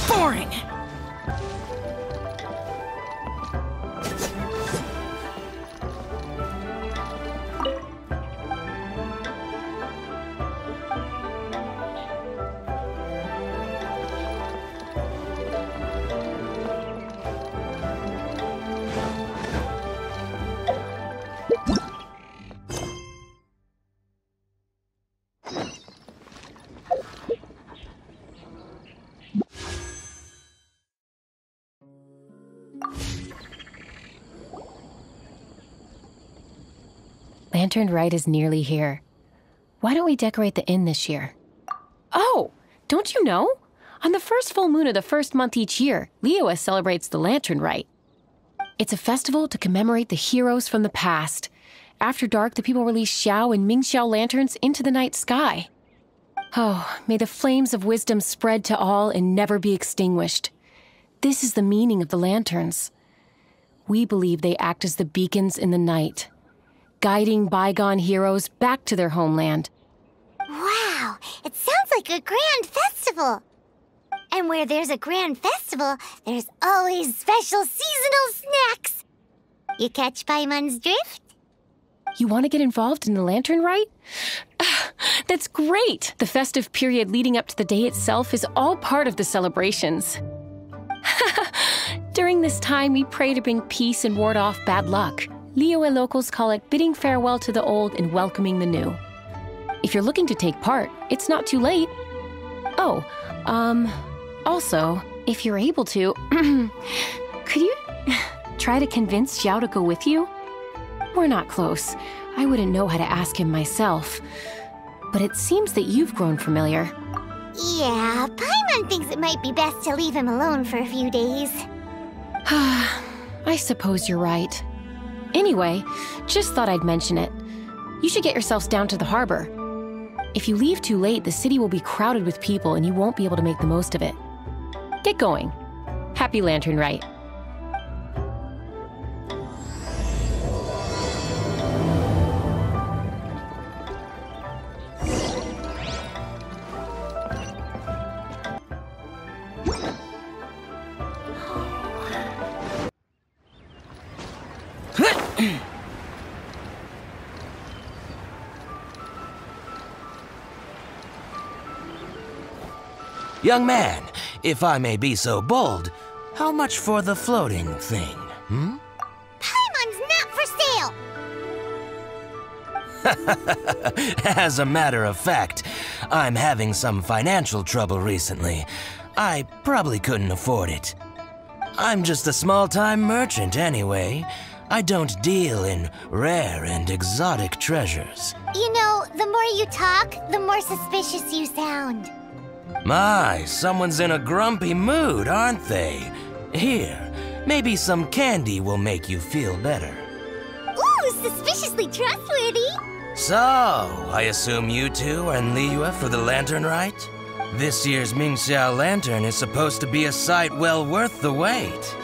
Boring! Lantern Rite is nearly here. Why don't we decorate the inn this year? Oh, don't you know? On the first full moon of the first month each year, Liyue celebrates the Lantern Rite. It's a festival to commemorate the heroes from the past. After dark, the people release Xiao and Mingxiao lanterns into the night sky. Oh, may the flames of wisdom spread to all and never be extinguished. This is the meaning of the lanterns. We believe they act as the beacons in the night, guiding bygone heroes back to their homeland. Wow, it sounds like a grand festival. And where there's a grand festival, there's always special seasonal snacks. You catch Paimon's drift? You want to get involved in the Lantern Rite? That's great! The festive period leading up to the day itself is all part of the celebrations. During this time, we pray to bring peace and ward off bad luck. Liyue locals call it bidding farewell to the old and welcoming the new. If you're looking to take part, it's not too late. Oh, also, if you're able to, could you try to convince Xiao to go with you? We're not close. I wouldn't know how to ask him myself. But it seems that you've grown familiar. Yeah, Paimon thinks it might be best to leave him alone for a few days. I suppose you're right. Anyway, just thought I'd mention it. You should get yourselves down to the harbor. If you leave too late, the city will be crowded with people and you won't be able to make the most of it. Get going. Happy Lantern Rite. Young man, if I may be so bold, how much for the floating thing, Paimon's not for sale! As a matter of fact, I'm having some financial trouble recently. I probably couldn't afford it. I'm just a small-time merchant anyway. I don't deal in rare and exotic treasures. You know, the more you talk, the more suspicious you sound. My, someone's in a grumpy mood, aren't they? Here, maybe some candy will make you feel better. Ooh, suspiciously trustworthy! So, I assume you two are in Liyue for the Lantern Rite? This year's Mingxiao lantern is supposed to be a sight well worth the wait.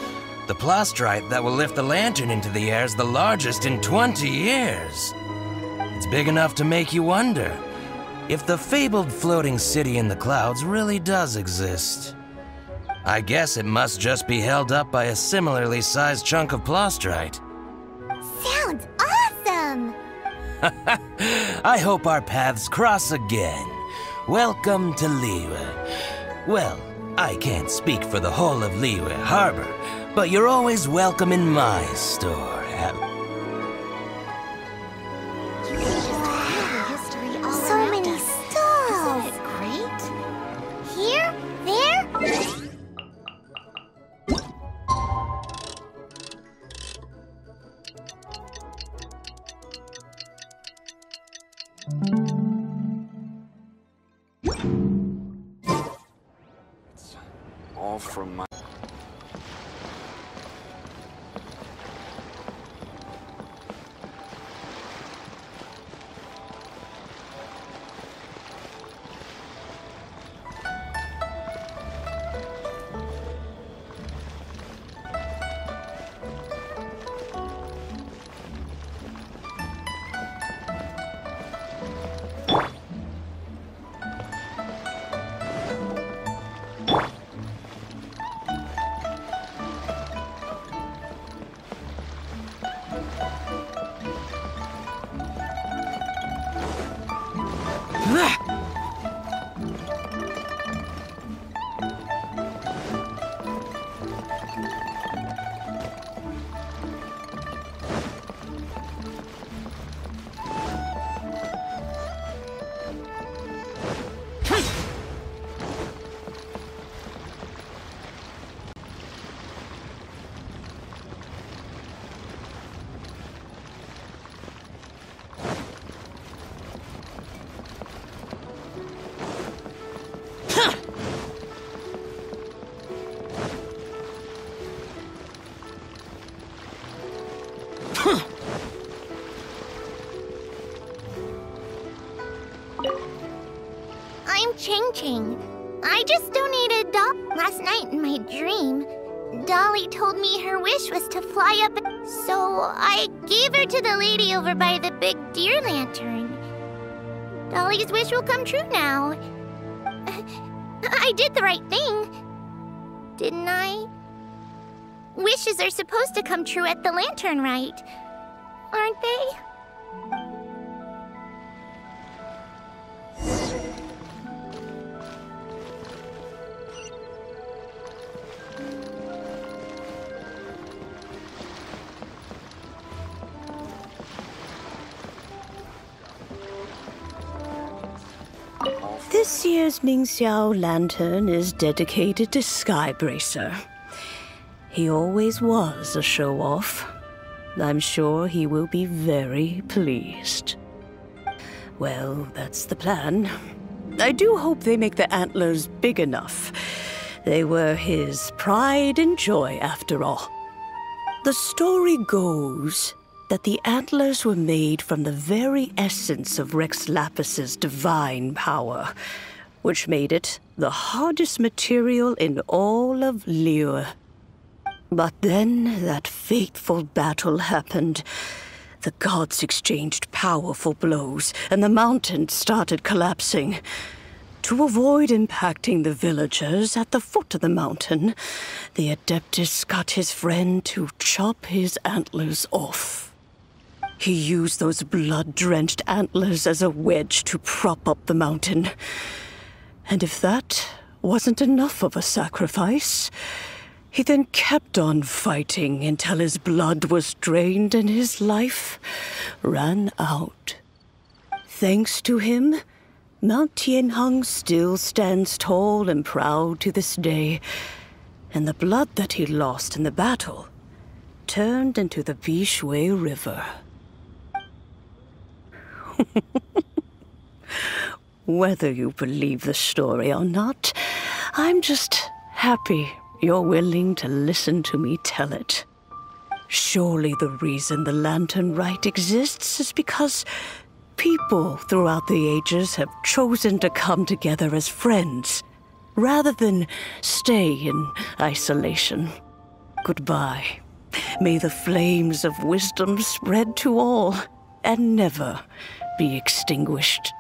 The plastrite that will lift the lantern into the air is the largest in 20 years. It's big enough to make you wonder if the fabled floating city in the clouds really does exist. I guess it must just be held up by a similarly sized chunk of plastrite. Sounds awesome! I hope our paths cross again. Welcome to Liyue. Well, I can't speak for the whole of Liyue Harbor, but you're always welcome in my store. So many stalls! Isn't it great? Here? There? All from my... I'm Ching Ching. I just donated last night in my dream. Dolly told me her wish was to fly up, so I gave her to the lady over by the big deer lantern. Dolly's wish will come true now. I did the right thing, didn't I? Wishes are supposed to come true at the lantern rite, aren't they? This year's Mingxiao lantern is dedicated to Skybracer. He always was a show-off. I'm sure he will be very pleased. Well, that's the plan. I do hope they make the antlers big enough. They were his pride and joy, after all. The story goes that the antlers were made from the very essence of Rex Lapis's divine power, which made it the hardest material in all of Liyue. But then that fateful battle happened. The gods exchanged powerful blows, and the mountain started collapsing. To avoid impacting the villagers at the foot of the mountain, the Adeptus got his friend to chop his antlers off. He used those blood-drenched antlers as a wedge to prop up the mountain. And if that wasn't enough of a sacrifice, he then kept on fighting until his blood was drained and his life ran out. Thanks to him, Mount Tianheng still stands tall and proud to this day, and the blood that he lost in the battle turned into the Bishui River. Whether you believe the story or not, I'm just happy you're willing to listen to me tell it. Surely the reason the Lantern Rite exists is because people throughout the ages have chosen to come together as friends, rather than stay in isolation. Goodbye. May the flames of wisdom spread to all, and never be extinguished.